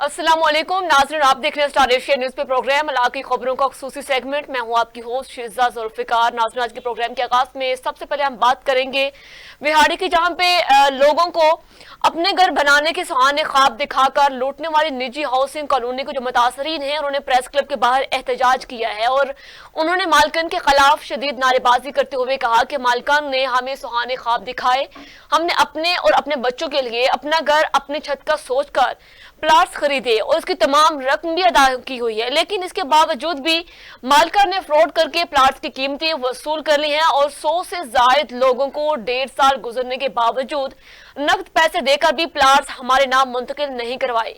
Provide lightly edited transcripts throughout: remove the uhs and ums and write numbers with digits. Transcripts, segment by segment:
अस्सलाम वालेकुम नाज़रीन, आप देख रहे हैं स्टार एशिया न्यूज़ पे प्रोग्राम इलाकी खबरों का खुसूसी सेगमेंट। मैं हूं आपकी होस्ट शिज़ा जुल्फ़िकार। नाज़रीन, आज के प्रोग्राम के आगाज़ में सबसे पहले हम बात करेंगे विहाड़ी की, जहां पे लोगों को अपने घर बनाने के सुहाने ख्वाब दिखाकर लूटने वाली निजी हाउसिंग कॉलोनी के जो मुतासरीन हैं उन्होंने प्रेस क्लब के बाहर एहतजाज किया है और उन्होंने मालकन के खिलाफ शदीद नारेबाजी करते हुए कहा कि मालकन ने हमें सुहाने ख्वाब दिखाए, हमने अपने और अपने बच्चों के लिए अपना घर अपनी छत का सोचकर प्लाट्स खरीदे और उसकी तमाम रकम भी अदा की हुई है, लेकिन इसके बावजूद भी मालका ने फ्रॉड करके प्लाट्स की कीमतें वसूल कर ली हैं और 100 से ज्यादा लोगों को 1.5 साल गुजरने के बावजूद नकद पैसे देकर भी प्लाट्स हमारे नाम मुंतकिल नहीं करवाए।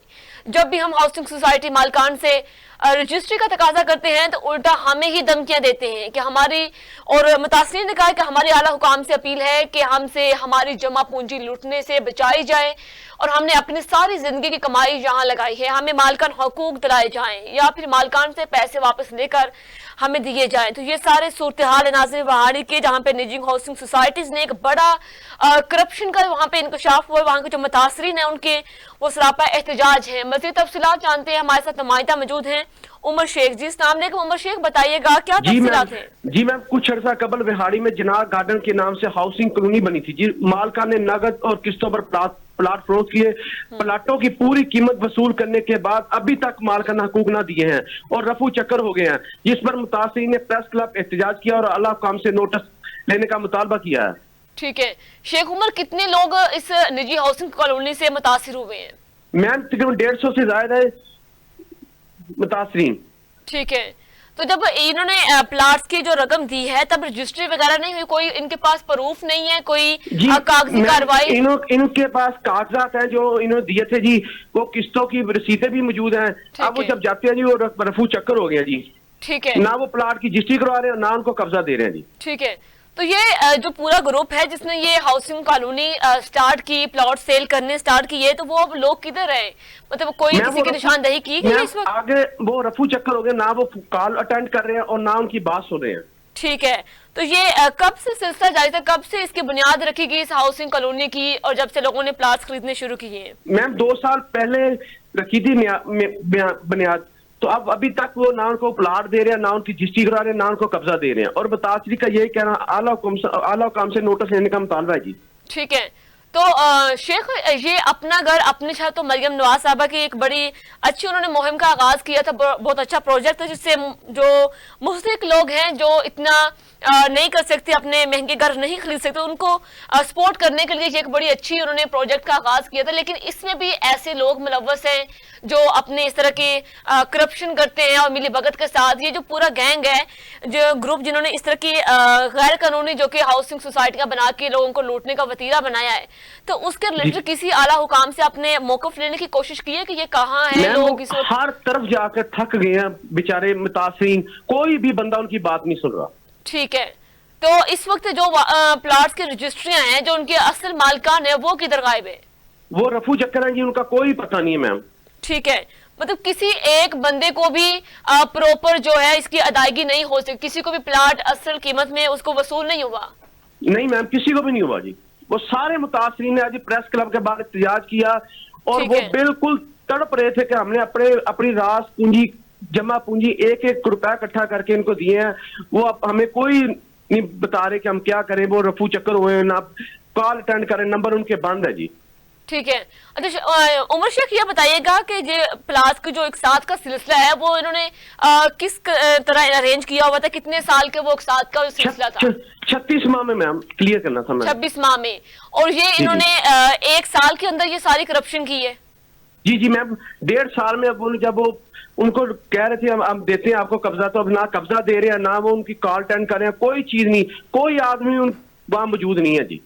जब भी हम हाउसिंग सोसाइटी मालकान से रजिस्ट्री का तकाजा करते हैं तो उल्टा हमें ही धमकियां देते हैं कि हमारी, और मुतासरीन ने कहा कि हमारी आला हुकाम से अपील है कि हमसे हमारी जमा पूंजी लूटने से बचाई जाए और हमने अपनी सारी जिंदगी की कमाई यहाँ लगाई है, हमें मालकान हकूक दिलाए जाएं या फिर मालकान से पैसे वापस लेकर हमें दिए जाएं। तो ये सारे सूरत हाल है नाज़रीन विहाड़ी के, जहाँ पे निजी हाउसिंग सोसाइटीज ने एक बड़ा करप्शन का वहाँ पे इंकशाफ हुआ। वहाँ के जो मुतासरीन है उनके वो सरापा एहतजाज है। मज़ीद तफसीलात जानते हैं, हमारे साथ नुमाइंदा मौजूद हैं उमर शेख जी। अस्सलाम वालेकुम उमर शेख, बताइएगा क्या तफसीलात है? जी मैम, कुछ अर्सा कबल विहाड़ी में जिनाह गार्डन के नाम से हाउसिंग कॉलोनी बनी थी जी। मालका ने नगद और किस्तों पर प्लाट फरोख्त किए। प्लाटों की पूरी कीमत वसूल करने के बाद अभी तक मालका ने हकूक ना दिए हैं और रफू चक्कर हो गए हैं, जिस पर मुतासरीन ने प्रेस क्लब एहतजाज किया और आला हुकाम से नोटिस लेने का मुतालबा किया है। ठीक है शेख उमर, कितने लोग इस निजी हाउसिंग कॉलोनी से मुतासिर हुए हैं? मैम तकरीबन 150 से ज्यादा है मुतासरीन। ठीक है, तो जब इन्होंने प्लाट्स की जो रकम दी है तब रजिस्ट्री वगैरह नहीं हुई, कोई इनके पास प्रूफ नहीं है, कोई कागजी कार्रवाई? इनके पास कागजात हैं जो इन्होंने दिए थे जी, वो किस्तों की रसीदें भी मौजूद हैं। अब वो जब जाते हैं जी वो रफू चक्कर हो गया जी। ठीक है, ना वो प्लाट की रजिस्ट्री करवा रहे हैं ना उनको कब्जा दे रहे हैं जी। ठीक है, तो ये जो पूरा ग्रुप है जिसने ये हाउसिंग कॉलोनी स्टार्ट की, प्लॉट सेल करने स्टार्ट किए, तो वो अब लोग किधर है? मतलब कोई किसी की निशानदेही की गई इस वक्त? आगे वो रफू चक्कर हो गए, ना वो कॉल अटेंड कर रहे हैं और ना उनकी बात सुन रहे हैं। ठीक है, तो ये कब से सिलसिला जारी था, कब से इसकी बुनियाद रखी गई इस हाउसिंग कॉलोनी की और जब से लोगों ने प्लाट्स खरीदने शुरू किए? मैम 2 साल पहले रखी थी बुनियाद, तो अब अभी तक वो ना उनको प्लाट दे रहे हैं, ना उनकी रजिस्ट्री करा रहे हैं, ना उनको कब्जा दे रहे हैं और मुतासरी का यही कहना आला हुकाम से नोटिस लेने का मुतालबा है जी। ठीक है, तो शेख ये अपना घर अपनी छत, तो मरियम नवाज साहबा की एक बड़ी अच्छी उन्होंने मुहिम का आगाज किया था, बहुत अच्छा प्रोजेक्ट है जिससे जो मुस्तहिक लोग हैं जो इतना नहीं कर सकते, अपने महंगे घर नहीं खरीद सकते, उनको सपोर्ट करने के लिए ये एक बड़ी अच्छी उन्होंने प्रोजेक्ट का आगाज किया था। लेकिन इसमें भी ऐसे लोग मुलव्वस हैं जो अपने इस तरह के करप्शन करते हैं और मिली भगत के साथ ये जो पूरा गैंग है, जो ग्रुप जिन्होंने इस तरह की गैर कानूनी जो कि हाउसिंग सोसाइटियां बना के लोगों को लूटने का वतीरा बनाया है, तो उसके रिलेटेड किसी आला हुकाम से अपने मौकफ लेने की कोशिश की है कि ये कहाँ है? लोग हर तरफ जाकर थक गए हैं बेचारे मुतासरीन, कोई भी बंदा उनकी बात नहीं सुन रहा। ठीक है, तो इस वक्त जो प्लाट्स की रजिस्ट्रियां हैं, जो उनके असल मालकान है, वो किधर गायब है? वो रफू चक्कर है जी, उनका कोई पता नहीं है मैम। ठीक है, मतलब किसी एक बंदे को भी प्रॉपर जो है इसकी अदायगी नहीं हो सकती, किसी को भी प्लाट असल कीमत में उसको वसूल नहीं हुआ? नहीं मैम, किसी को भी नहीं हुआ जी। वो सारे मुतासरीन ने आज प्रेस क्लब के बाद एहतजाज किया और वो बिल्कुल तड़प रहे थे कि हमने अपनी रास पूंजी, जमा पूंजी एक एक रुपया इकट्ठा करके इनको दिए हैं, वो अब हमें कोई नहीं बता रहे कि हम क्या करें। वो रफू चक्कर हुए, ना कॉल अटेंड करें, नंबर उनके बंद है जी। ठीक है, अच्छा उमर शेख ये बताइएगा कि ये प्लाट्स की जो इकसात का सिलसिला है वो इन्होंने किस तरह अरेंज किया हुआ था, कितने साल के वो इकसात का सिलसिला था? 36 माह में मैम, क्लियर करना था मैम। 26 माह में, और ये इन्होंने 1 साल के अंदर ये सारी करप्शन की है? जी जी मैम, 1.5 साल में अब जब वो उनको कह रहे थे हम देते हैं आपको कब्जा, तो अब ना कब्जा दे रहे हैं, ना वो उनकी कॉल अटेंड कर रहे हैं, कोई चीज नहीं, कोई आदमी वहां मौजूद नहीं है जी।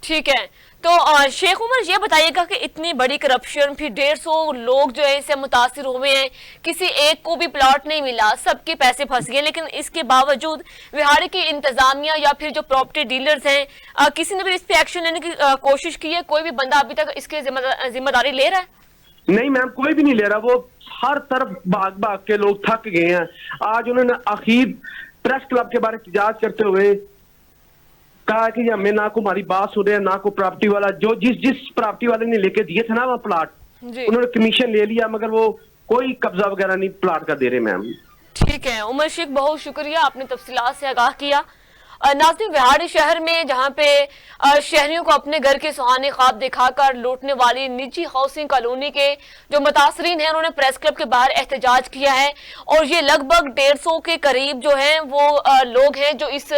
ठीक है, तो शेख उमर ये बताइएगा कि इतनी बड़ी करप्शन, फिर 150 लोग जो है इससे मुतासिर हुए हैं, किसी एक को भी प्लॉट नहीं मिला, सबके पैसे फंस गए, लेकिन इसके बावजूद विहाड़ी की इंतजामिया या फिर जो प्रॉपर्टी डीलर्स हैं किसी ने भी इस पे एक्शन लेने की कोशिश की है? कोई भी बंदा अभी तक इसकी जिम्मेदारी ले रहा है? नहीं मैम, कोई भी नहीं ले रहा। वो हर तरफ भाग भाग के लोग थक गए हैं। आज उन्होंने आखिर प्रेस क्लब के बारे में एहतजाज करते हुए कहा कि हमें ना को हमारी बात सुन रहे हैं, ना को प्रॉपर्टी वाला जो जिस प्रॉपर्टी वाले ने लेके दिए थे ना वो प्लाट, انہوں نے کمیشن لے لیا مگر وہ کوئی قبضہ وغیرہ نہیں پلاٹ کا دے رہے میم. ٹھیک ہے عمر شیخ، بہت شکریہ، آپ نے تفصیلات سے آگاہ کیا. ناظرین، وہاڑی شہر میں جہاں پہ شہریوں کو اپنے گھر کے سہانے خواب دکھا کر لوٹنے والی نجی ہاؤسنگ کالونی کے جو متاثرین ہیں انہوں نے پریس کلب کے باہر احتجاج کیا ہے، اور یہ لگ بھگ 150 کے قریب جو ہیں وہ لوگ ہیں جو اس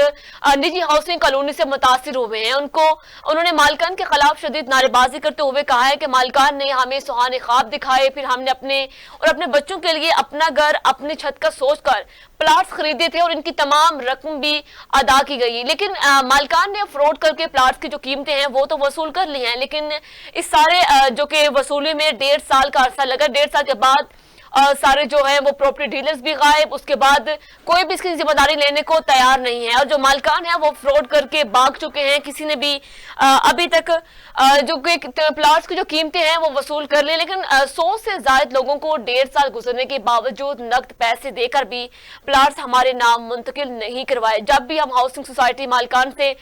نجی ہاؤسنگ کالونی سے متاثر ہوئے ہیں. انہوں نے مالکان کے خلاف شدید نعرے بازی کرتے ہوئے کہا ہے کہ مالکان نے ہمیں سہانے خواب دکھائے، پھر ہم نے اپنے بچوں کے لیے اپنا گھر اپنی چھت کا سوچ کر پلاٹس خریدے تھے اور ان کی تمام رقم بھی ادا کی گئی، لیکن مالکان نے فراڈ کر کے پلاٹس کی جو قیمتیں ہیں وہ تو وصول کر لی ہیں، لیکن اس سارے جو کہ وصولی میں 1.5 سال کا عرصہ لگا. 1.5 سال کے بعد سارے جو ہیں وہ پراپرٹی ڈیلرز بھی غائب، اس کے بعد کوئی بھی اس کی ذمہ داری لینے کو تیار نہیں ہے، اور جو مالکان ہیں وہ فراڈ کر کے بھاگ چکے ہیں. کسی نے بھی ابھی تک جو کہ پلاٹس کی جو قیمتیں ہیں وہ وصول کر لی، لیکن 100 سے زائد لوگوں کو 1.5 سال گزرنے کے باوجود نقد پیسے دے کر بھی پلاٹس ہمارے نام منتقل نہیں کروائے. جب بھی ہم ہاؤسنگ سوسائٹی مالکان سے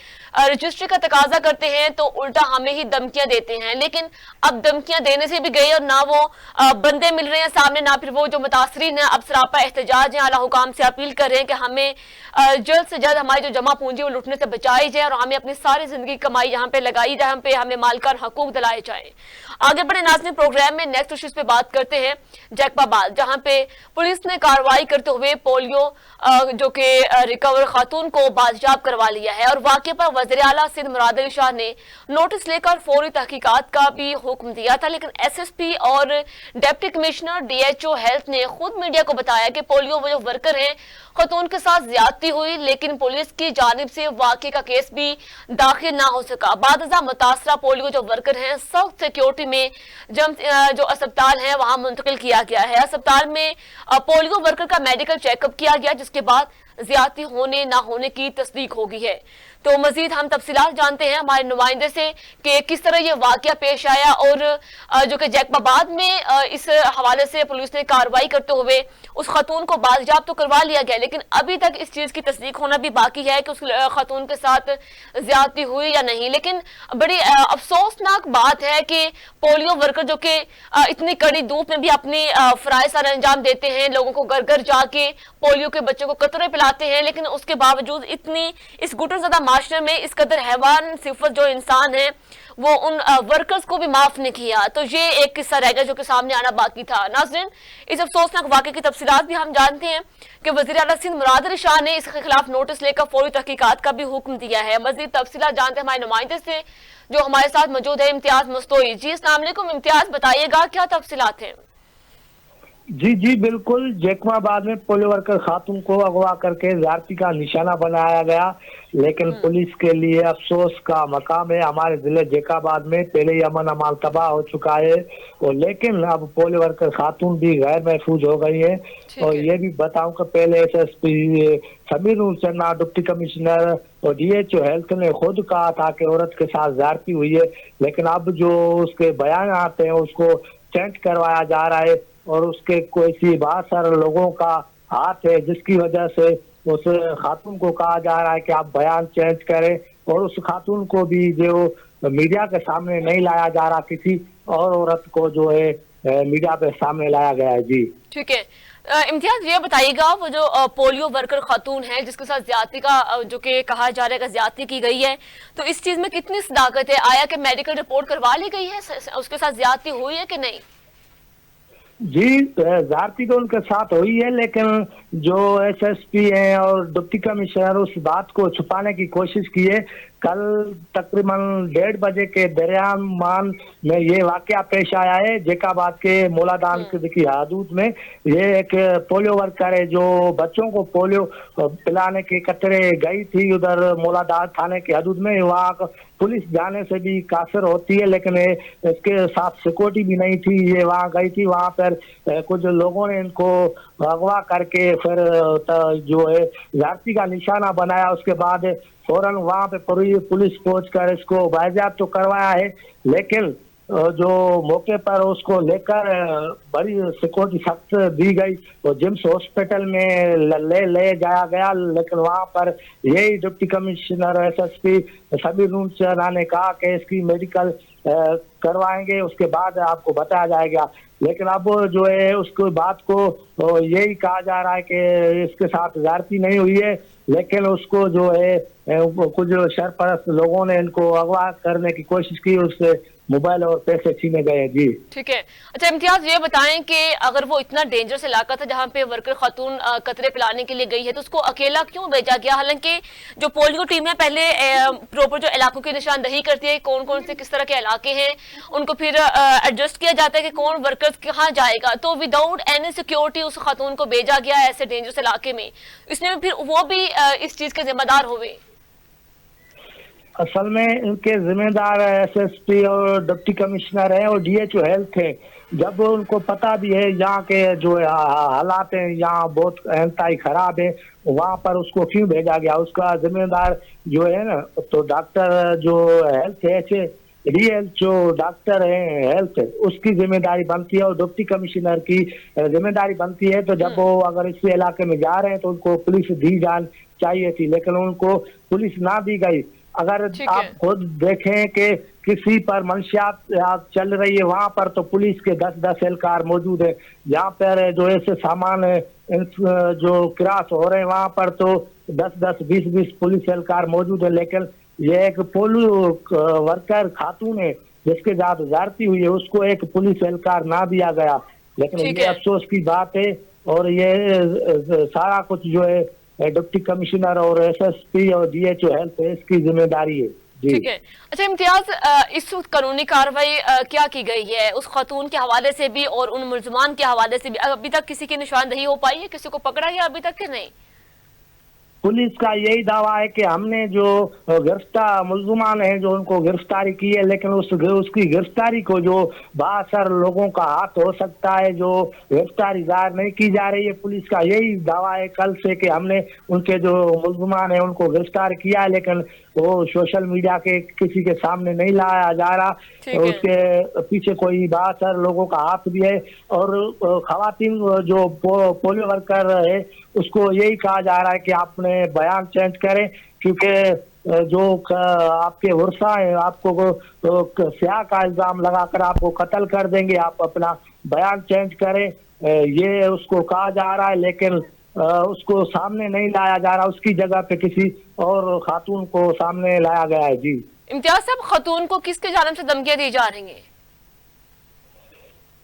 رجسٹری کا تقاضا کرتے ہیں تو الٹا ہمیں ہی دھمکیاں دیتے ہیں، لیکن اب دھمکیاں دینے سے بھی گئے اور نہ وہ بندے مل رہے ہیں سامنے، نہ پھر وہ جو متاثرین ہیں. اب سراپا احتجاج ہیں، اعلیٰ حکام سے اپیل کر رہے ہیں کہ ہمیں جلد سے جلد ہماری جو جمع پونجی وہ لوٹنے سے بچائی جائے اور ہمیں اپنی ساری زندگی کمائی یہاں پہ لگائی جائے، ہمیں مالکان حقوق دلائے جائیں. آگے بڑھے ناظرین، پروگرام میں نیکسٹ ایشوز پہ بات کرتے ہیں جیکب آباد، جہاں پہ پولیس نے کارروائی کرتے ہوئے پولیو جو کہ ریکور خاتون کو بازیاب کروا لیا ہے، اور واقعے پر وزیر اعلیٰ سندھ مراد علی شاہ نے نوٹس لے کر فوری تحقیقات کا بھی حکم دیا تھا، لیکن ایس ایس پی اور deputy commissioner D H O health نے خود میڈیا کو بتایا کہ پولیو وہ جو ورکر ہیں خاتون کے ساتھ زیادتی ہوئی، لیکن پولیس کی جانب سے واقعے کا کیس بھی داخل نہ ہو سکا. بعد ازاں متاثرہ پولیو جو ورکر ہیں سخت سیکیورٹی میں جو اسپتال ہیں وہاں منتقل کیا گیا ہے. اسپتال میں پولیو ورکر کا میڈیکل چیک اپ کیا گیا، جس کے بعد زیادتی ہونے نہ ہونے کی تصدیق ہو گئی ہے. تو مزید ہم تفصیلات جانتے ہیں ہمارے نمائندے سے کہ کس طرح یہ واقعہ پیش آیا، اور جو کہ جیکب آباد میں اس حوالے سے پولیس نے کارروائی کرتے ہوئے اس خاتون کو بازیاب تو کروا لیا گیا، لیکن ابھی تک اس چیز کی تصدیق ہونا بھی باقی ہے کہ اس خاتون کے ساتھ زیادتی ہوئی یا نہیں. لیکن بڑی افسوسناک بات ہے کہ پولیو ورکر جو کہ اتنی کڑی دھوپ میں بھی اپنی فرائض سر انجام دیتے ہیں، لوگوں کو گھر گھر جا کے پولیو کے بچوں کو قطرے پلاتے ہیں، لیکن اس کے باوجود اس گھٹن زدہ معاشرے میں اس قدر حیوان صفت جو انسان ہیں وہ ان ورکرز کو بھی معاف نہیں کیا. تو یہ ایک قصہ رہ گیا جو کہ سامنے آنا باقی تھا. ناظرین، اس افسوسناک واقعے کی تفصیلات بھی ہم جانتے ہیں کہ وزیر اعلیٰ سندھ مراد علی شاہ نے اس کے خلاف نوٹس لے کر فوری تحقیقات کا بھی حکم دیا ہے. مزید تفصیلات جانتے ہیں ہمارے نمائندے سے جو ہمارے ساتھ موجود ہے امتیاز مستوئی. جی السلام علیکم امتیاز، بتائیے گا کیا تفصیلات ہیں؟ جی بالکل، جیکب آباد میں پولیو ورکر خاتون کو اغوا کر کے زیادتی کا نشانہ بنایا گیا، لیکن پولیس کے لیے افسوس کا مقام ہے. ہمارے ضلع جیکب آباد میں پہلے ہی امن امان تباہ ہو چکا ہے، اور لیکن اب پولیو ورکر خاتون بھی غیر محفوظ ہو گئی ہیں. اور یہ بھی بتاؤں کہ پہلے S S P Sameer Noor چنا، ڈپٹی کمشنر اور ڈی ایچ او ہیلتھ نے خود کہا تھا کہ عورت کے ساتھ زیادتی ہوئی ہے، لیکن اب جو اس کے بیان آتے ہیں اس کو چینج کروایا جا رہا ہے، اور اس کے کوئی بہت سارے لوگوں کا ہاتھ ہے، جس کی وجہ سے اس خاتون کو کہا جا رہا ہے کہ آپ بیان چینج کریں، اور اس خاتون کو بھی جو میڈیا کے سامنے نہیں لایا جا رہا، کسی اور عورت کو جو ہے میڈیا پہ سامنے لایا گیا ہے. جی ٹھیک ہے امتیاز، یہ بتائیے گا وہ جو پولیو ورکر خاتون ہے جس کے ساتھ زیادتی کا جو کہ کہا جا رہا ہے کہ زیادتی کی گئی ہے، تو اس چیز میں کتنی صداقت ہے؟ آیا کہ میڈیکل رپورٹ کروا لی گئی ہے، اس کے ساتھ زیادتی ہوئی ہے کہ نہیں؟ جی زیادتی تو ان کے ساتھ ہوئی ہے، لیکن جو ایس ایس پی ہیں اور ڈپٹی کمشنر اس بات کو چھپانے کی کوشش کی ہے. کل تقریباً 1:30 بجے کے درمیان میں یہ واقعہ پیش آیا ہے جیکب آباد کے مولادان کی حدود میں. یہ ایک پولیو ورکر ہے جو بچوں کو پولیو پلانے کے قطرے گئی تھی ادھر مولادان تھانے کی حدود میں. وہاں پولیس جانے سے بھی قاصر ہوتی ہے، لیکن اس کے ساتھ سیکورٹی بھی نہیں تھی. یہ وہاں گئی تھی، وہاں پر کچھ لوگوں نے ان کو اغوا کر کے پھر جو ہے زیادتی کا نشانہ بنایا. اس کے بعد فوراً وہاں پہ پولیس پہنچ کر اس کو بازیاب تو کروایا ہے، لیکن جو موقع پر اس کو لے کر بڑی سیکورٹی سخت دی گئی اور جمس ہاسپٹل میں لے جایا گیا. لیکن وہاں پر یہی deputy commissioner S S P Sameer Noor Channa نے کہا کہ اس کی میڈیکل करवाएंगे, उसके बाद आपको बताया जाएगा। लेकिन अब जो है उसको बात को यही कहा जा रहा है कि इसके साथ ज्यादती नहीं हुई है, लेकिन उसको जो है कुछ सरपरस्त लोगों ने इनको अगवा करने की कोशिश की, उससे मोबाइल और पैसे छीने गए। जी ठीक है। अच्छा इम्तियाज, ये बताएं कि अगर वो इतना डेंजरस इलाका था जहाँ पे वर्कर खातून कतरे पिलाने के लिए गई है, तो उसको अकेला क्यों भेजा गया? हालांकि जो पोलियो टीमें पहले प्रॉपर जो इलाकों की निशानदही करती है, कौन कौन से किस तरह के इलाके हैं, उनको फिर एडजस्ट किया जाता है कि कौन वर्कर्स कहाँ जाएगा, तो विदाउट एनी सिक्योरिटी उस खातून को भेजा गया ऐसे डेंजरस इलाके में, इसमें फिर वो भी इस चीज के जिम्मेदार हुए। असल में इनके जिम्मेदार एसएसपी और डिप्टी कमिश्नर हैं और डीएचओ हेल्थ है। जब उनको पता भी है यहाँ के जो हालात हैं यहाँ बहुत इंतहाई खराब है, वहाँ पर उसको क्यों भेजा गया? उसका जिम्मेदार जो है ना, तो डॉक्टर जो हेल्थ है, रियल जो डॉक्टर है हेल्थ, उसकी जिम्मेदारी बनती है और डिप्टी कमिश्नर की जिम्मेदारी बनती है। तो जब वो अगर इस इलाके में जा रहे हैं तो उनको पुलिस दी जानी चाहिए थी, लेकिन उनको पुलिस ना दी गई। अगर आप खुद देखें कि किसी पर मंशियात चल रही है वहां पर तो पुलिस के 10-10 एहलकार मौजूद है। जहाँ पर जो ऐसे सामान जो क्रॉस हो रहे हैं वहां पर तो 10-10, 20-20 पुलिस एहलकार मौजूद है, लेकिन ये एक पोलियो वर्कर खातून है जिसके साथ ज्यादती हुई है, उसको एक पुलिस एहलकार ना दिया गया। लेकिन ये अफसोस की बात है और ये सारा कुछ जो है डिप्टी कमिश्नर और एसएसपी और डीएचओ हेल्थ है, इसकी जिम्मेदारी है। ठीक है। अच्छा इम्तियाज, इस कानूनी कार्रवाई क्या की गई है उस खातून के हवाले से भी और उन मुल्जमान के हवाले से भी? अभी तक किसी की निशानदही हो पाई है, किसी को पकड़ा है अभी तक कि नहीं? पुलिस का यही दावा है कि हमने जो गिरफ्तार मुल्ज़मान हैं जो उनको गिरफ्तारी की है, लेकिन उसकी गिरफ्तारी को जो बासर लोगों का हाथ हो सकता है, जो गिरफ्तारी जाहिर नहीं की जा रही है। पुलिस का यही दावा है कल से कि हमने उनके जो मुल्ज़मान हैं उनको गिरफ्तार किया है, लेकिन वो सोशल मीडिया के किसी के सामने नहीं लाया जा रहा। उसके पीछे कोई बासर लोगों का हाथ भी है और खवातीन जो पोलियो वर्कर है उसको यही कहा जा रहा है कि आपने बयान चेंज करें, क्योंकि जो आपके वर्षा है आपको स्याह का इल्जाम लगाकर आपको कत्ल कर देंगे, आप अपना बयान चेंज करें, ये उसको कहा जा रहा है। लेकिन उसको सामने नहीं लाया जा रहा, उसकी जगह पे किसी और खातून को सामने लाया गया है। जी इम्तियाज साहब, खातून को किसके जानिब से धमकियां दी जा रही हैं?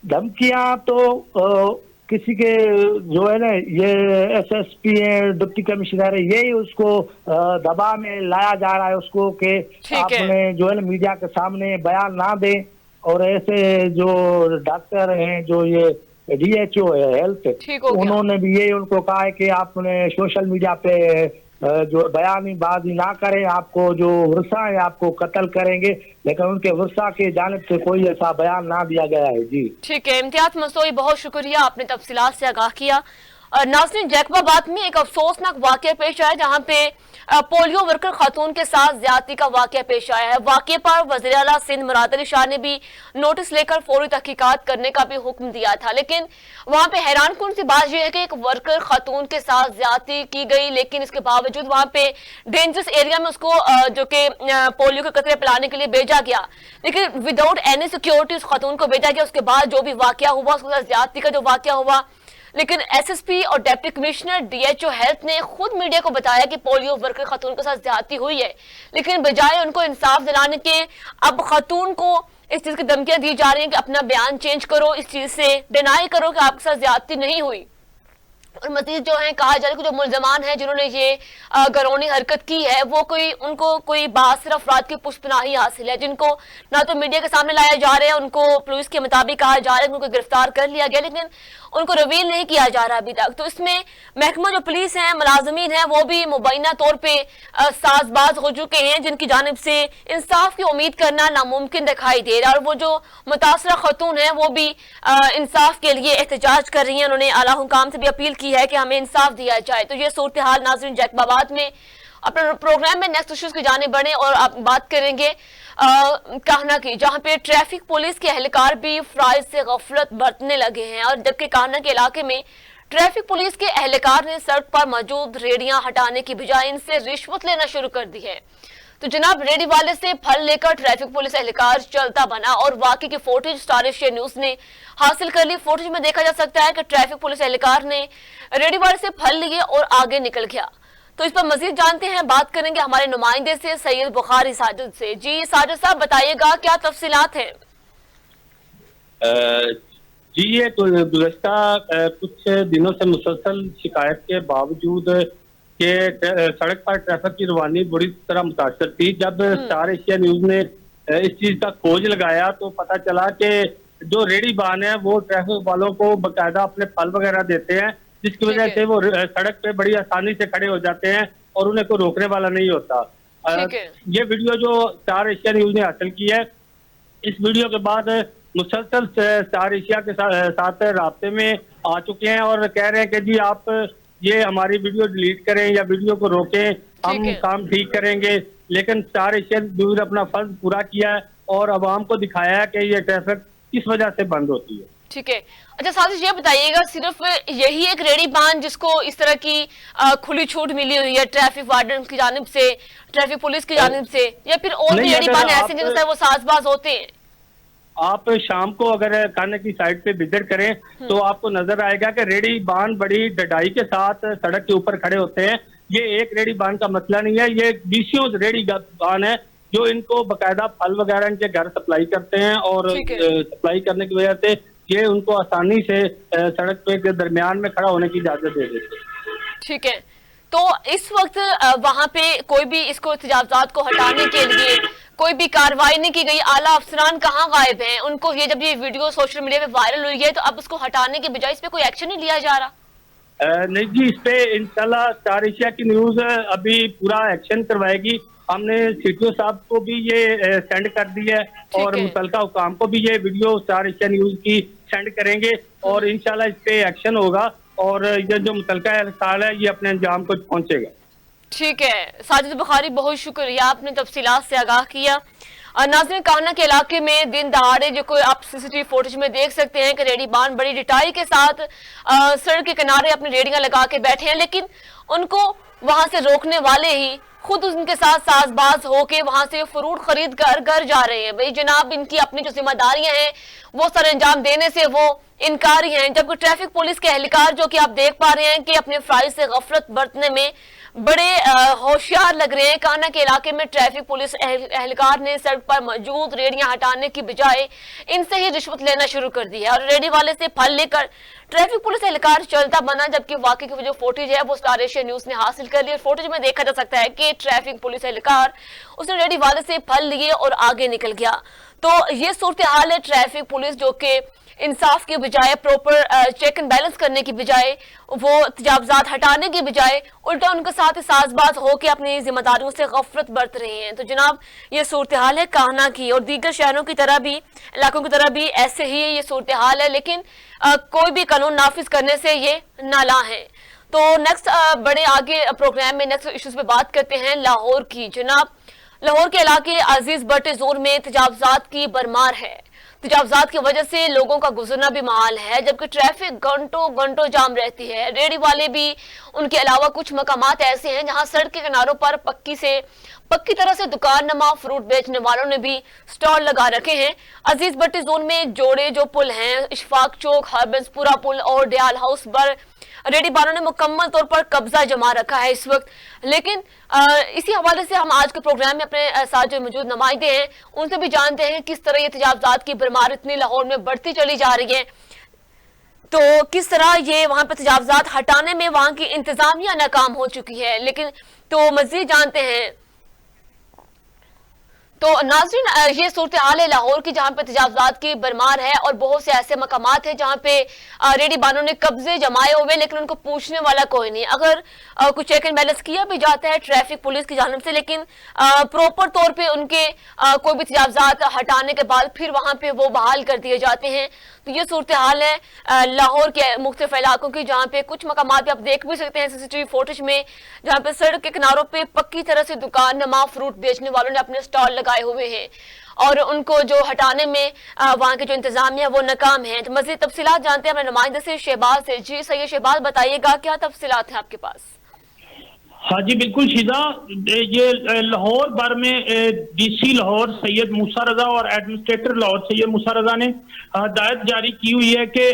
धमकियां तो किसी के जो है ना, ये एसएसपी है, डिप्टी कमिश्नर है, यही उसको दबाव में लाया जा रहा है उसको कि आपने जो है ना मीडिया के सामने बयान ना दे। और ऐसे जो डॉक्टर हैं जो ये डीएचओ है हेल्थ, उन्होंने भी यही उनको कहा है कि आपने सोशल मीडिया पे जो बयानबाजी ना करें, आपको जो वर्षा है आपको कत्ल करेंगे, लेकिन उनके वर्षा के जानिब से कोई ऐसा बयान ना दिया गया है। जी ठीक है। इम्तियाज मसोई, बहुत शुक्रिया, आपने तफसीलात से आगाह किया। नाज़रीन, जैकबाबाद में एक अफसोसनाक वाकया पेश आया जहां पे पोलियो वर्कर खातून के साथ ज्यादती का वाकया पेश आया है। वाकये पर वज़ीर आला सिंध मुराद अली शाह ने भी नोटिस लेकर फौरी तहकीकात करने का भी हुक्म दिया था, लेकिन वहां पे हैरान कुन सी बात यह है कि एक वर्कर खातून के साथ ज्यादती की गई, लेकिन इसके बावजूद वहां पे डेंजरस एरिया में उसको जो कि पोलियो के कतरे पिलाने के लिए भेजा गया, लेकिन विदाउट एनी सिक्योरिटी उस खातून को भेजा गया। उसके बाद जो भी वाकया हुआ, उसके साथ ज्यादती का जो वाकया हुआ, लेकिन एसएसपी और डिप्टी कमिश्नर डीएचओ हेल्थ ने खुद मीडिया को बताया कि पोलियो वर्कर खातून के साथ ज्यादती हुई है, लेकिन बजाय उनको इंसाफ दिलाने के अब खातून को इस चीज की धमकियां दी जा रही हैं कि अपना बयान चेंज करो, इस चीज से डिनाई करो कि आपके साथ ज्यादती नहीं हुई। और मजीद जो है कहा जा रहा है कि जो मुल्जमान है जिन्होंने ये घरौनी हरकत की है वो उनको कोई बासर अफराद की पुष्पनाही हासिल है, जिनको ना तो मीडिया के सामने लाया जा रहा है, उनको पुलिस के मुताबिक कहा जा रहा है उनको गिरफ्तार कर लिया गया, लेकिन उनको रिवील नहीं किया जा रहा अभी तक। तो इसमें महकमा जो पुलिस है, मुलाजमीन है, वो भी मुबैना तौर पे साजबाज हो चुके हैं, जिनकी जानिब से इंसाफ की उम्मीद करना नामुमकिन दिखाई दे रहा है। और वो जो मुतासरा खातून है वो भी इंसाफ के लिए एहतजाज कर रही है, उन्होंने आला हुकाम से भी अपील की है कि हमें इंसाफ दिया जाए। तो ये सूरत हाल नाज़रीन जैकबाबाद में। अपने प्रोग्राम में नेक्स्ट इश्यूज की जाने बढ़े और आप बात करेंगे काहना की, जहां पे ट्रैफिक पुलिस के एहलकार भी फराइज से गफलत बरतने लगे हैं, और जबकि काहना के इलाके में ट्रैफिक पुलिस के एहलकार ने सड़क पर मौजूद रेडियां हटाने की बजाय इनसे रिश्वत लेना शुरू कर दी है। तो जनाब, रेडी वाले से फल लेकर ट्रैफिक पुलिस एहलकार चलता बना और वाकई की फुटेज स्टार एशिया न्यूज ने हासिल कर ली। फुटेज में देखा जा सकता है कि ट्रैफिक पुलिस एहलकार ने रेडी वाले से फल लिए और आगे निकल गया। तो इस पर मजीद जानते हैं, बात करेंगे हमारे नुमाइंदे से सैयद बुखारी साजिद से। जी साजिद साहब, बताइएगा क्या तफसीलात हैं? जी, ये गुज़श्ता कुछ दिनों से मुसलसल शिकायत के बावजूद कि सड़क पर ट्रैफिक की रवानी बुरी तरह मुतासर थी। जब स्टार एशिया न्यूज ने इस चीज का खोज लगाया तो पता चला कि जो रेडी बान है वो ट्रैफिक वालों को बकायदा अपने फल वगैरह देते हैं, जिसकी वजह से वो सड़क पे बड़ी आसानी से खड़े हो जाते हैं और उन्हें कोई रोकने वाला नहीं होता। ये वीडियो जो स्टार एशिया न्यूज ने हासिल की है, इस वीडियो के बाद मुसलसल स्टार एशिया के साथ राब्ते में आ चुके हैं और कह रहे हैं कि जी आप ये हमारी वीडियो डिलीट करें या वीडियो को रोकें, हम काम ठीक करेंगे। लेकिन स्टार एशिया न्यूज अपना फर्ज पूरा किया है और अवाम को दिखाया है कि ये ट्रैफिक किस वजह से बंद होती है। ठीक है, अच्छा साजिद, ये बताइएगा, सिर्फ यही एक रेडी बान जिसको इस तरह की खुली छूट मिली हुई है ट्रैफिक वार्डन की जानिब से, ट्रैफिक पुलिस की जानिब से, या फिर और भी रेडी बान ऐसे जिनसे वो साजबाज होते हैं? आप शाम को अगर खाने की साइड पे विजिट करें तो आपको नजर आएगा कि रेडी बान बड़ी डटाई के साथ सड़क के ऊपर खड़े होते हैं। ये एक रेडी बान का मसला नहीं है, ये बीसियों रेडी बान है जो इनको बकायदा फल वगैरह इनके घर सप्लाई करते हैं और सप्लाई करने की वजह से ये उनको आसानी से सड़क पे के दरमियान में खड़ा होने की इजाजत दे देते हैं। ठीक है, तो इस वक्त वहां पे कोई भी इसको एहतजाजात को हटाने के लिए कोई भी कार्रवाई नहीं की गई। आला अफसरान कहाँ गायब हैं? उनको ये जब ये वीडियो सोशल मीडिया पे वायरल हुई है तो अब उसको हटाने के बजाय इस पे कोई एक्शन नहीं लिया जा रहा? नहीं जी, इस पे इंशाल्लाह स्टार एशिया की न्यूज अभी पूरा एक्शन करवाएगी। हमने सीटीओ साहब को भी ये सेंड कर दी है और मुतलका हुकाम को भी ये वीडियो स्टार एशिया न्यूज की सेंड करेंगे और इंशाल्लाह इस पे एक्शन होगा और ये जो मुतलका साल है ये अपने अंजाम को पहुंचेगा। ठीक है साजिद बुखारी, बहुत शुक्रिया, आपने तफसीलात से आगाह किया। नाज़रीन, कान्हा के इलाके में दिन दहाड़े जो कोई आप सीसीटीवी फुटेज में देख सकते हैं कि रेडी बान बड़ी डिटाई के साथ सड़क के किनारे अपनी रेडियां लगा के बैठे हैं, लेकिन उनको वहां से रोकने वाले ही खुद उनके साथ साजबाज होके वहां से फ्रूट खरीद कर घर जा रहे हैं। भाई जनाब, इनकी अपनी जो जिम्मेदारियां हैं वो सर अंजाम देने से वो इनकारी हैं, जबकि ट्रैफिक पुलिस के एहलकार जो कि आप देख पा रहे हैं कि अपने फराइज से गफलत बरतने में बड़े होशियार लग रहे हैं। कान्हा के इलाके में ट्रैफिक पुलिस एहलकार ने सड़क पर मौजूद रेडियां हटाने की बजाय इनसे ही रिश्वत लेना शुरू कर दी है और रेडी वाले से फल लेकर ट्रैफिक पुलिस एहलकार चलता बना, जबकि वाकई की जो फुटेज है वो स्टार एशिया न्यूज ने हासिल कर ली। फुटेज में देखा जा सकता है कि ट्रैफिक पुलिस एहलकार उसने रेडी वाले से फल लिए और आगे निकल गया। तो ये सूरत हाल है, ट्रैफिक पुलिस जो कि इंसाफ के बजाय, प्रॉपर चेक एंड बैलेंस करने की बजाय, वो तजावजात हटाने की बजाय उल्टा उनके साथ साजबाज होकर अपनी जिम्मेदारियों से गफलत बरत रही हैं। तो जनाब, ये सूरत हाल है कान्हा की और दीगर शहरों की तरह भी, इलाकों की तरह भी ऐसे ही ये सूरत हाल है, लेकिन कोई भी कानून नाफिज करने से ये नाला है। तो नेक्स्ट बड़े आगे प्रोग्राम में नेक्स्ट इश्यूज पे बात करते हैं लाहौर की। जनाब, लाहौर के इलाके अजीज बट जोन में तजावजात की भरमार है। तजावजात की वजह से लोगों का गुजरना भी महाल है, जबकि ट्रैफिक घंटों घंटों जाम रहती है। रेडी वाले भी उनके अलावा कुछ मकामात ऐसे हैं जहां सड़क के किनारों पर पक्की तरह से दुकान नमा फ्रूट बेचने वालों ने भी स्टॉल लगा रखे हैं। अजीज भट्टी जोन में जोड़े जो पुल हैं, इशफाक चौक, हरबंसपुरा पुल और डयाल हाउस पर रेडी बानों ने मुकम्मल तौर पर कब्जा जमा रखा है इस वक्त। लेकिन इसी हवाले से हम आज के प्रोग्राम में अपने साथ जो मौजूद नुमाइंदे हैं उनसे भी जानते हैं किस तरह ये तजावजात की भरमार इतनी लाहौर में बढ़ती चली जा रही है, तो किस तरह ये वहां पर तजावजात हटाने में वहां की इंतजामिया नाकाम हो चुकी है। लेकिन तो मजीद जानते हैं। तो नाज़रीन, ये सूरत हाल है लाहौर की, जहां पे तजावजात की भरमार है और बहुत से ऐसे मकामात हैं जहां पे रेडी बानों ने कब्जे जमाए हुए, लेकिन उनको पूछने वाला कोई नहीं। अगर कुछ चेक एंड बैलेंस किया भी जाता है ट्रैफिक पुलिस की जानिब से, लेकिन प्रॉपर तौर पे उनके कोई भी तजावजात हटाने के बाद फिर वहां पे वो बहाल कर दिए जाते हैं। तो ये सूरत हाल है लाहौर के मुख्तलिफ इलाकों की, जहाँ पे कुछ मकामात आप देख भी सकते हैं सीसीटीवी फुटेज में, जहाँ पे सड़क के किनारों पे पक्की तरह से दुकान नमा फ्रूट बेचने वालों ने अपने स्टॉल लगाए हुए हैं और उनको जो हटाने में वहाँ के जो इंतजामिया वो नाकाम है। तो मज़ीद तफसीलात जानते हैं अपने नुमाइंदे से शहबाज से। जी सही शहबाज, बताइएगा क्या तफसीलात है आपके पास? हाँ जी बिल्कुल शीजा, ये लाहौर भर में डीसी लाहौर सैयद मूसा रजा और एडमिनिस्ट्रेटर लाहौर सैयद मूसा रजा ने हदायत जारी की हुई है कि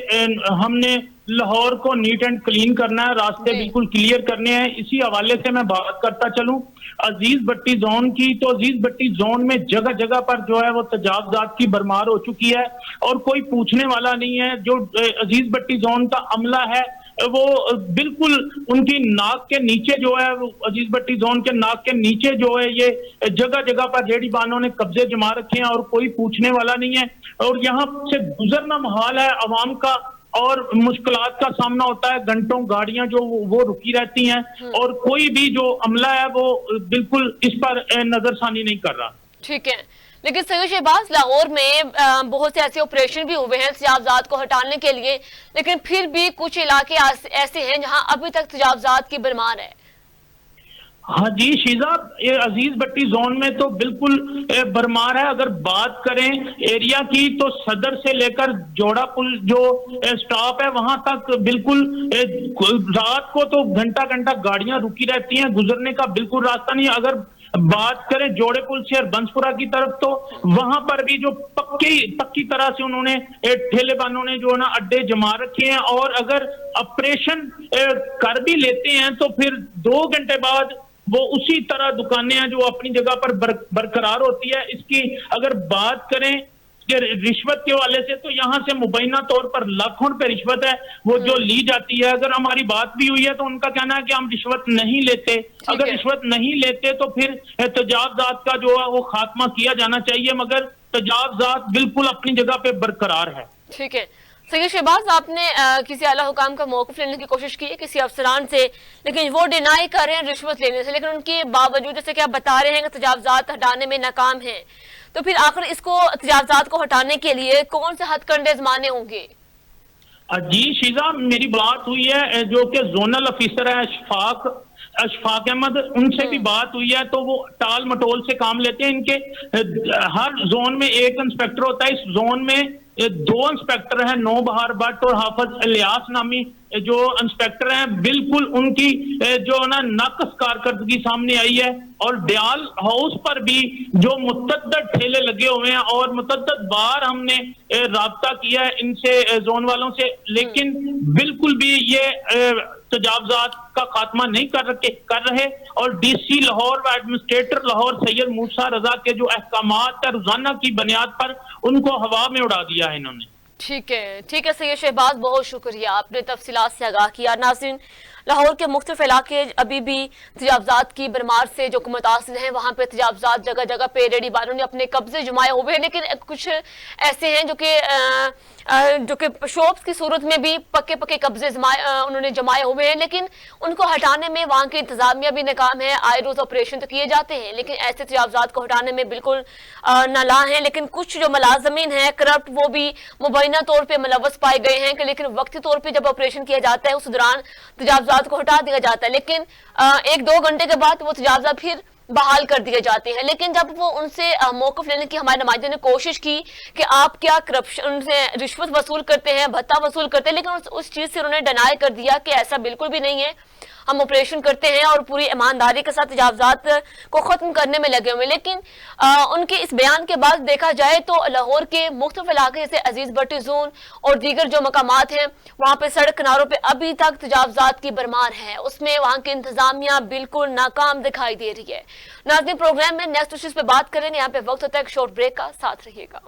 हमने लाहौर को नीट एंड क्लीन करना है, रास्ते बिल्कुल क्लियर करने हैं। इसी हवाले से मैं बात करता चलूं अजीज भट्टी जोन की, तो अजीज भट्टी जोन में जगह जगह पर जो है वो तजावजात की भरमार हो चुकी है और कोई पूछने वाला नहीं है। जो अजीज भट्टी जोन का अमला है वो बिल्कुल उनकी नाक के नीचे जो है, अजीज भट्टी जोन के नाक के नीचे जो है ये जगह जगह पर जेडी बानों ने कब्जे जमा रखे हैं और कोई पूछने वाला नहीं है। और यहाँ से गुजरना मुहाल है अवाम का और मुश्किलात का सामना होता है, घंटों गाड़ियां जो वो रुकी रहती हैं और कोई भी जो अमला है वो बिल्कुल इस पर नजरसानी नहीं कर रहा। ठीक है, लेकिन सैयद शहबाज लाहौर में बहुत से ऐसे ऑपरेशन भी हुए हैं तजावजात को हटाने के लिए, लेकिन फिर भी कुछ इलाके ऐसे हैं जहां अभी तक तजावजात की भरमार है। हाँ जी शीजा, ये अजीज भट्टी जोन में तो बिल्कुल भरमार है। अगर बात करें एरिया की तो सदर से लेकर जोड़ा पुल जो स्टॉप है वहां तक बिल्कुल रात को तो घंटा घंटा गाड़ियां रुकी रहती हैं, गुजरने का बिल्कुल रास्ता नहीं। अगर बात करें जोड़े पुल से बंसपुरा की तरफ तो वहां पर भी जो पक्की तरह से उन्होंने ठेले बानों ने जो है ना अड्डे जमा रखे हैं और अगर ऑपरेशन कर भी लेते हैं तो फिर 2 घंटे बाद वो उसी तरह दुकानें हैं जो अपनी जगह पर बरकरार होती है। इसकी अगर बात करें कि रिश्वत के वाले से तो यहाँ से मुबैना तौर पर लाखों रुपए रिश्वत है वो जो ली जाती है। अगर हमारी बात भी हुई है तो उनका कहना है कि हम रिश्वत नहीं लेते। अगर रिश्वत नहीं लेते तो फिर तजावजात का जो है वो खात्मा किया जाना चाहिए, मगर तजावजात बिल्कुल अपनी जगह पे बरकरार है। ठीक है सैयद शहबाज, आपने किसी आला हुकाम का मौक़िफ़ लेने की कोशिश की है किसी अफसरान से, लेकिन वो डिनाई कर रहे हैं रिश्वत लेने से, लेकिन उनके बावजूद जैसे कि आप बता रहे हैं कि तजावजात हटाने में नाकाम हैं, तो फिर आखिर इसको तजावजात को हटाने के लिए कौन से हथकंडे आजमाने होंगे? जी शीजा, मेरी बात हुई है जो कि जोनल ऑफिसर है अशफाक अहमद, उनसे भी बात हुई है तो वो टाल मटोल से काम लेते हैं। इनके हर जोन में एक इंस्पेक्टर होता है, इस जोन में 2 इंस्पेक्टर हैं, नौबहार भट्ट और हाफिज इलियास नामी जो इंस्पेक्टर हैं। बिल्कुल उनकी जो ना नाकस कारकर्दगी सामने आई है और डयाल हाउस पर भी जो मुतअद्दिद ठेले लगे हुए हैं और मुतअद्दिद बार हमने राब्ता किया है इनसे जोन वालों से, लेकिन बिल्कुल भी ये तजावजात का खात्मा नहीं कर रहे और डीसी लाहौर व एडमिनिस्ट्रेटर लाहौर सैयद मूसा रजा के जो अहकामात है रोजाना की बुनियाद पर उनको हवा में उड़ा दिया है इन्होंने। ठीक है सैयद शहबाज, बहुत शुक्रिया, आपने तफसीलात से आगाह किया। नाज़रीन, लाहौर के मुख्तलिफ इलाके अभी भी तजावजात की भरमार से जो मुतासिर हैं, वहाँ पे तजावजात जगह जगह पे रेडी बालों ने अपने कब्जे जमाए हुए हैं, लेकिन कुछ ऐसे हैं जो कि शॉप्स की सूरत में भी पक्के कब्जे उन्होंने जमाए हुए हैं, लेकिन उनको हटाने में वहाँ की इंतजामिया भी नाकाम है। आए रोज ऑपरेशन तो किए जाते हैं, लेकिन ऐसे तजावजात को हटाने में बिल्कुल नाला हैं। लेकिन कुछ जो मुलाजमीन हैं करप्ट, वो भी मुबैना तौर पर मुलव्वस पाए गए हैं कि लेकिन वक्ती तौर पर जब ऑपरेशन किया जाता है उस दौरान तजावजात को हटा दिया जाता है, लेकिन 1-2 घंटे के बाद वो तजावजात फिर बहाल कर दिए जाते हैं। लेकिन जब वो उनसे मौक़िफ़ लेने की हमारे नुमाइंदे ने कोशिश की कि आप क्या करप्शन से रिश्वत वसूल करते हैं, भत्ता वसूल करते हैं, लेकिन उस चीज़ से उन्होंने डिनाई कर दिया कि ऐसा बिल्कुल भी नहीं है, हम ऑपरेशन करते हैं और पूरी ईमानदारी के साथ तजावजात को ख़त्म करने में लगे हुए। लेकिन उनके इस बयान के बाद देखा जाए तो लाहौर के मुख्तलिफ इलाके जैसे अजीज भट्टी जोन और दीगर जो मकामात हैं वहाँ पे सड़क किनारों पे अभी तक तजावजात की भरमार है, उसमें वहाँ की इंतजामिया बिल्कुल नाकाम दिखाई दे रही है। नाज़रीन, प्रोग्राम में नेक्स्ट इश्यूज पे बात करें, यहाँ पे वक्त होता है एक शॉर्ट ब्रेक का, साथ रहिएगा।